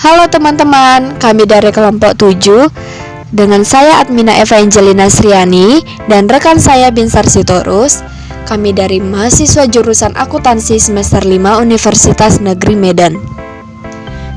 Halo teman-teman, kami dari kelompok 7 dengan saya Admina Evangelina Sriani dan rekan saya Binsar Sitorus. Kami dari mahasiswa jurusan akuntansi semester 5 Universitas Negeri Medan.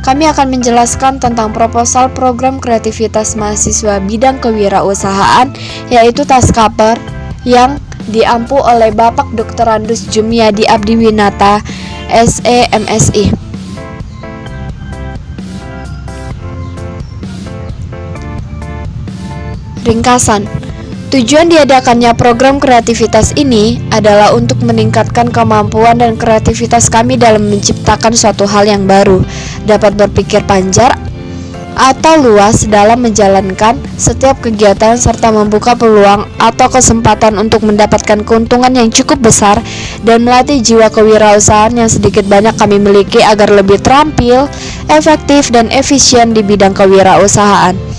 Kami akan menjelaskan tentang proposal program kreativitas mahasiswa bidang kewirausahaan, yaitu Taskaper, yang diampu oleh Bapak Dr. Andus Jumiadi Abdiwinata, SE MSI. Ringkasan. Tujuan diadakannya program kreativitas ini adalah untuk meningkatkan kemampuan dan kreativitas kami dalam menciptakan suatu hal yang baru, dapat berpikir panjang atau luas dalam menjalankan setiap kegiatan serta membuka peluang atau kesempatan untuk mendapatkan keuntungan yang cukup besar dan melatih jiwa kewirausahaan yang sedikit banyak kami miliki agar lebih terampil, efektif, dan efisien di bidang kewirausahaan.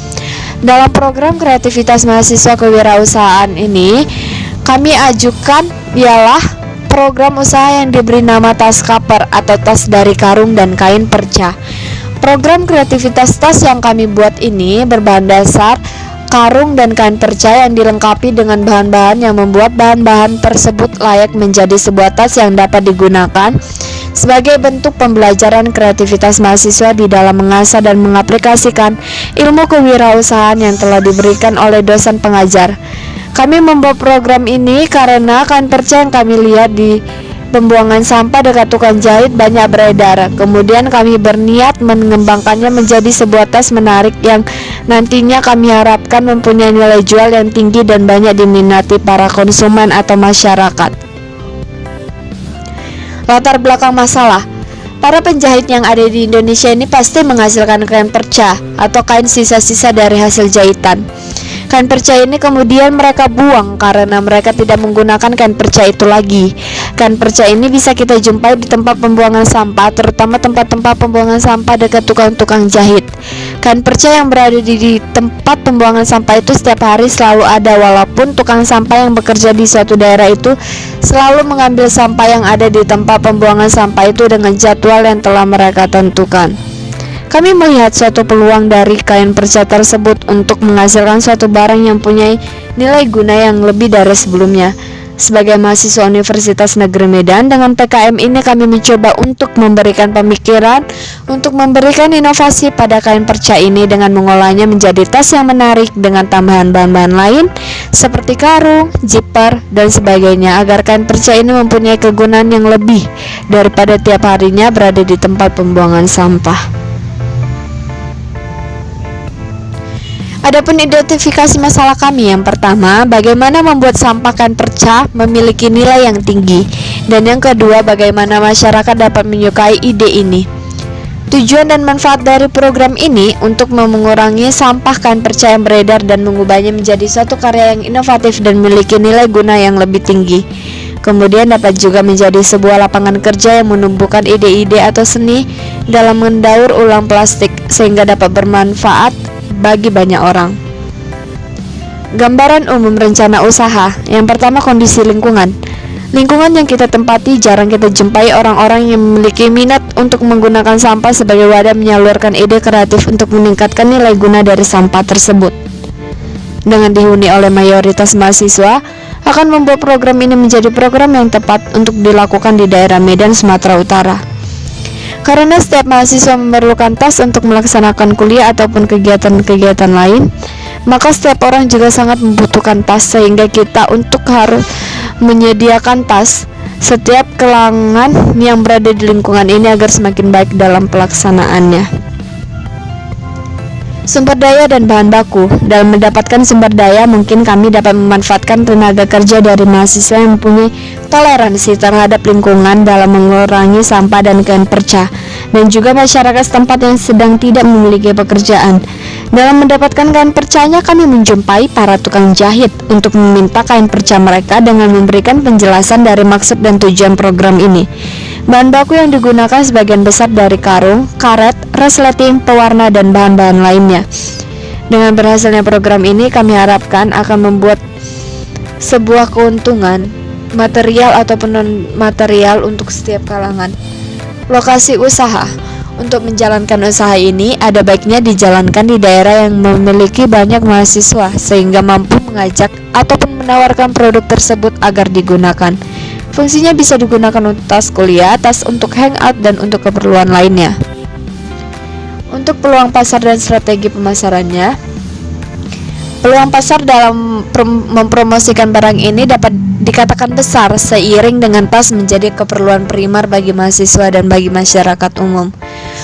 Dalam program kreativitas mahasiswa kewirausahaan ini, kami ajukan ialah program usaha yang diberi nama Taskaper atau tas dari karung dan kain perca. Program kreativitas tas yang kami buat ini berbahan dasar karung dan kain perca yang dilengkapi dengan bahan-bahan yang membuat bahan-bahan tersebut layak menjadi sebuah tas yang dapat digunakan sebagai bentuk pembelajaran kreativitas mahasiswa di dalam mengasah dan mengaplikasikan ilmu kewirausahaan yang telah diberikan oleh dosen pengajar. Kami membuat program ini karena kain perca yang kami lihat di pembuangan sampah dekat tukang jahit banyak beredar. Kemudian kami berniat mengembangkannya menjadi sebuah tas menarik yang nantinya kami harapkan mempunyai nilai jual yang tinggi dan banyak diminati para konsumen atau masyarakat. Latar belakang masalah. Para penjahit yang ada di Indonesia ini pasti menghasilkan kain perca atau kain sisa-sisa dari hasil jahitan. Kain perca ini kemudian mereka buang karena mereka tidak menggunakan kain perca itu lagi. Kain perca ini bisa kita jumpai di tempat pembuangan sampah, terutama tempat-tempat pembuangan sampah dekat tukang-tukang jahit. Kain perca yang berada di tempat pembuangan sampah itu setiap hari selalu ada, walaupun tukang sampah yang bekerja di suatu daerah itu selalu mengambil sampah yang ada di tempat pembuangan sampah itu dengan jadwal yang telah mereka tentukan. Kami melihat suatu peluang dari kain perca tersebut untuk menghasilkan suatu barang yang punya nilai guna yang lebih dari sebelumnya. Sebagai mahasiswa Universitas Negeri Medan, dengan PKM ini kami mencoba untuk memberikan pemikiran untuk memberikan inovasi pada kain perca ini dengan mengolahnya menjadi tas yang menarik dengan tambahan bahan-bahan lain seperti karung, zipper, dan sebagainya agar kain perca ini mempunyai kegunaan yang lebih daripada tiap harinya berada di tempat pembuangan sampah. Adapun identifikasi masalah kami, yang pertama, bagaimana membuat sampah kain perca memiliki nilai yang tinggi, dan yang kedua, bagaimana masyarakat dapat menyukai ide ini. Tujuan dan manfaat dari program ini untuk mengurangi sampah kain perca yang beredar dan mengubahnya menjadi suatu karya yang inovatif dan memiliki nilai guna yang lebih tinggi. Kemudian dapat juga menjadi sebuah lapangan kerja yang menumbuhkan ide-ide atau seni dalam mendaur ulang plastik sehingga dapat bermanfaat bagi banyak orang. Gambaran umum rencana usaha. Yang pertama, kondisi lingkungan. Lingkungan yang kita tempati jarang kita jumpai orang-orang yang memiliki minat untuk menggunakan sampah sebagai wadah menyalurkan ide kreatif untuk meningkatkan nilai guna dari sampah tersebut. Dengan dihuni oleh mayoritas mahasiswa, akan membuat program ini menjadi program yang tepat untuk dilakukan di daerah Medan, Sumatera Utara. Karena setiap mahasiswa memerlukan tas untuk melaksanakan kuliah ataupun kegiatan-kegiatan lain, maka setiap orang juga sangat membutuhkan tas, sehingga kita untuk harus menyediakan tas setiap kalangan yang berada di lingkungan ini agar semakin baik dalam pelaksanaannya. Sumber daya dan bahan baku. Dalam mendapatkan sumber daya, mungkin kami dapat memanfaatkan tenaga kerja dari mahasiswa yang mempunyai toleransi terhadap lingkungan dalam mengurangi sampah dan kain perca, dan juga masyarakat setempat yang sedang tidak memiliki pekerjaan. Dalam mendapatkan kain percanya, kami menjumpai para tukang jahit untuk meminta kain perca mereka dengan memberikan penjelasan dari maksud dan tujuan program ini. Bahan baku yang digunakan sebagian besar dari karung, karet, resleting, pewarna, dan bahan-bahan lainnya. Dengan berhasilnya program ini, kami harapkan akan membuat sebuah keuntungan material ataupun non-material untuk setiap kalangan. Lokasi usaha. Untuk menjalankan usaha ini, ada baiknya dijalankan di daerah yang memiliki banyak mahasiswa sehingga mampu mengajak ataupun menawarkan produk tersebut agar digunakan. Fungsinya bisa digunakan untuk tas kuliah, tas untuk hangout, dan untuk keperluan lainnya. Untuk peluang pasar dan strategi pemasarannya, peluang pasar dalam mempromosikan barang ini dapat dikatakan besar seiring dengan tas menjadi keperluan primer bagi mahasiswa dan bagi masyarakat umum.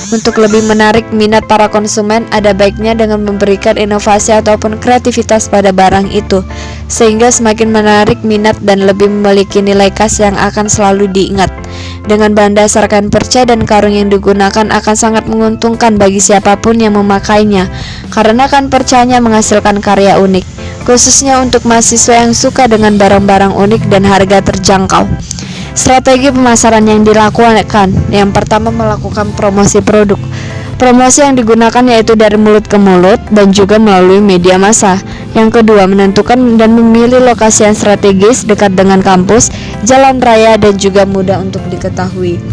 Untuk lebih menarik minat para konsumen, ada baiknya dengan memberikan inovasi ataupun kreativitas pada barang itu, sehingga semakin menarik minat dan lebih memiliki nilai khas yang akan selalu diingat. Dengan bahan dasar kain perca dan karung yang digunakan akan sangat menguntungkan bagi siapapun yang memakainya, karena kain percanya menghasilkan karya unik, khususnya untuk mahasiswa yang suka dengan barang-barang unik dan harga terjangkau. Strategi pemasaran yang dilakukan, yang pertama melakukan promosi produk. Promosi yang digunakan yaitu dari mulut ke mulut dan juga melalui media massa. Yang kedua, menentukan dan memilih lokasi yang strategis dekat dengan kampus, jalan raya, dan juga mudah untuk diketahui.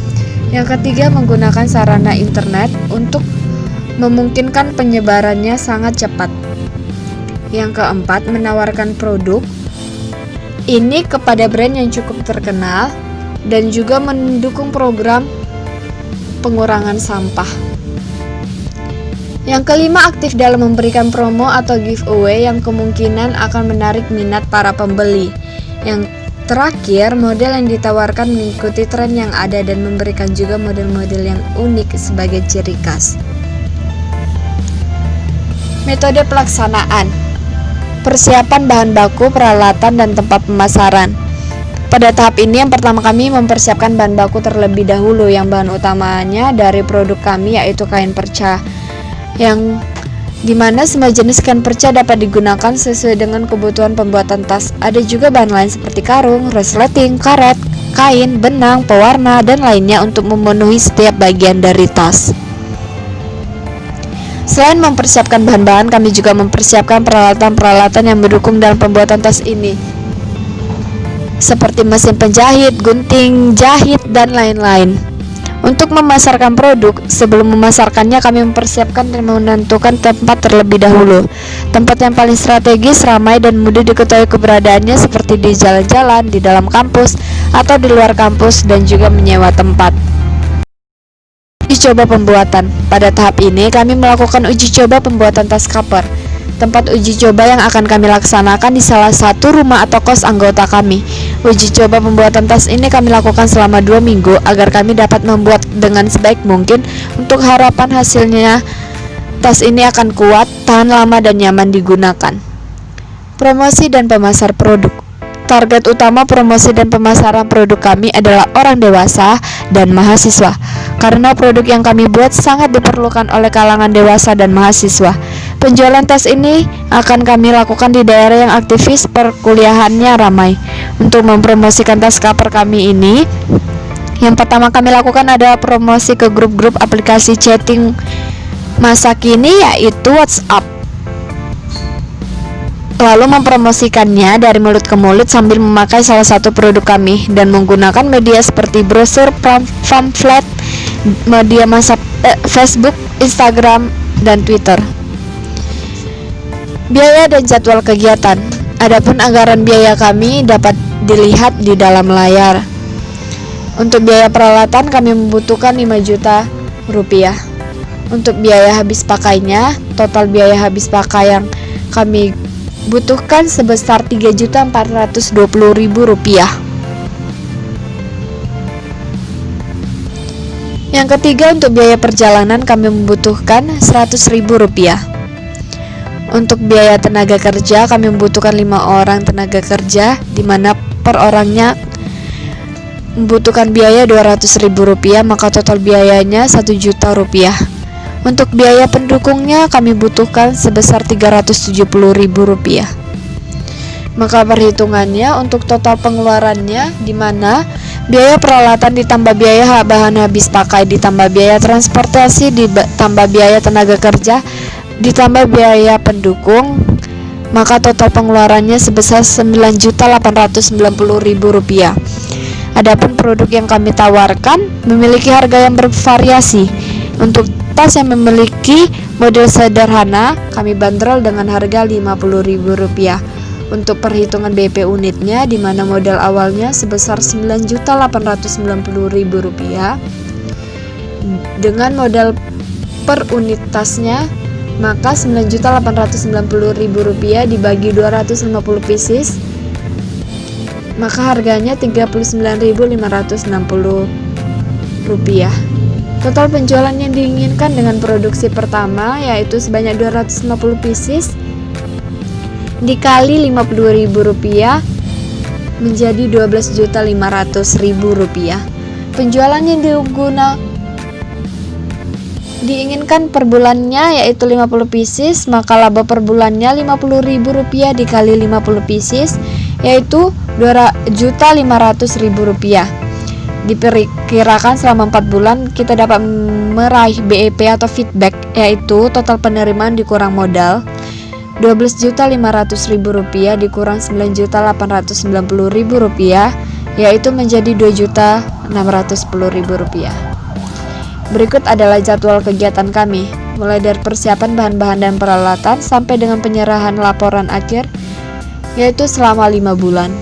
Yang ketiga, menggunakan sarana internet untuk memungkinkan penyebarannya sangat cepat. Yang keempat, menawarkan produk ini kepada brand yang cukup terkenal dan juga mendukung program pengurangan sampah. Yang kelima, aktif dalam memberikan promo atau giveaway yang kemungkinan akan menarik minat para pembeli. Yang terakhir, model yang ditawarkan mengikuti tren yang ada dan memberikan juga model-model yang unik sebagai ciri khas. Metode pelaksanaan: persiapan bahan baku, peralatan, dan tempat pemasaran. Pada tahap ini, yang pertama kami mempersiapkan bahan baku terlebih dahulu, yang bahan utamanya dari produk kami yaitu kain perca, yang dimana semua jenis kain perca dapat digunakan sesuai dengan kebutuhan pembuatan tas. Ada juga bahan lain seperti karung, resleting, karet, kain, benang, pewarna, dan lainnya untuk memenuhi setiap bagian dari tas. Selain mempersiapkan bahan-bahan, kami juga mempersiapkan peralatan-peralatan yang mendukung dalam pembuatan tas ini, seperti mesin penjahit, gunting, jahit, dan lain-lain. Untuk memasarkan produk, sebelum memasarkannya kami mempersiapkan dan menentukan tempat terlebih dahulu. Tempat yang paling strategis, ramai, dan mudah diketahui keberadaannya seperti di jalan-jalan, di dalam kampus, atau di luar kampus, dan juga menyewa tempat. Uji coba pembuatan. Pada tahap ini kami melakukan uji coba pembuatan tas koper. Tempat uji coba yang akan kami laksanakan di salah satu rumah atau kos anggota kami. Uji coba pembuatan tas ini kami lakukan selama 2 minggu agar kami dapat membuat dengan sebaik mungkin. Untuk harapan hasilnya, tas ini akan kuat, tahan lama, dan nyaman digunakan. Promosi dan pemasar produk. Target utama promosi dan pemasaran produk kami adalah orang dewasa dan mahasiswa, karena produk yang kami buat sangat diperlukan oleh kalangan dewasa dan mahasiswa. Penjualan tas ini akan kami lakukan di daerah yang aktivis perkuliahannya ramai. Untuk mempromosikan tas koper kami ini, yang pertama kami lakukan adalah promosi ke grup-grup aplikasi chatting masa kini yaitu WhatsApp. Lalu mempromosikannya dari mulut ke mulut sambil memakai salah satu produk kami dan menggunakan media seperti brosur, pamflet, media massa Facebook, Instagram, dan Twitter. Biaya dan jadwal kegiatan. Adapun anggaran biaya kami dapat dilihat di dalam layar. Untuk biaya peralatan kami membutuhkan 5 juta rupiah. Untuk biaya habis pakainya, total biaya habis pakai yang kami butuhkan sebesar 3.420.000 rupiah. Yang ketiga, untuk biaya perjalanan kami membutuhkan 100.000 rupiah. Untuk biaya tenaga kerja kami membutuhkan 5 orang tenaga kerja, di mana per orangnya membutuhkan biaya 200.000 rupiah, maka total biayanya 1 juta rupiah. Untuk biaya pendukungnya kami butuhkan sebesar 370.000 rupiah. Maka perhitungannya untuk total pengeluarannya, di mana biaya peralatan ditambah biaya bahan habis pakai, ditambah biaya transportasi, ditambah biaya tenaga kerja, ditambah biaya pendukung, maka total pengeluarannya sebesar 9.890.000 rupiah. Adapun produk yang kami tawarkan memiliki harga yang bervariasi, Untuk tas yang memiliki model sederhana, kami bandrol dengan harga Rp50.000. Untuk perhitungan BP unitnya, di mana modal awalnya sebesar Rp9.890.000, dengan modal per unit tasnya, maka Rp9.890.000 dibagi 250 pieces, maka harganya Rp39.560. Total penjualan yang diinginkan dengan produksi pertama yaitu sebanyak 250 pieces dikali Rp52.000 menjadi Rp12.500.000. Penjualan yang diinginkan per bulannya yaitu 50 pieces, maka laba per bulannya Rp50.000 dikali 50 pieces yaitu Rp2.500.000. Diperkirakan selama 4 bulan kita dapat meraih BEP atau feedback, yaitu total penerimaan dikurang modal Rp12.500.000 dikurang Rp9.890.000, yaitu menjadi Rp2.610.000. Berikut adalah jadwal kegiatan kami, mulai dari persiapan bahan-bahan dan peralatan sampai dengan penyerahan laporan akhir, yaitu selama 5 bulan.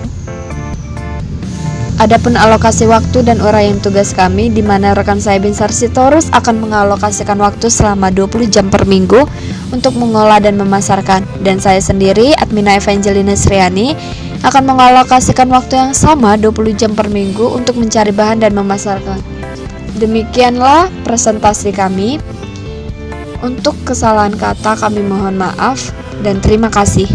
Adapun alokasi waktu dan uraian tugas kami, di mana rekan saya Binsar Sitorus akan mengalokasikan waktu selama 20 jam per minggu untuk mengolah dan memasarkan, dan saya sendiri, Admina Evangelina Sriani, akan mengalokasikan waktu yang sama 20 jam per minggu untuk mencari bahan dan memasarkan. Demikianlah presentasi kami. Untuk kesalahan kata kami mohon maaf dan terima kasih.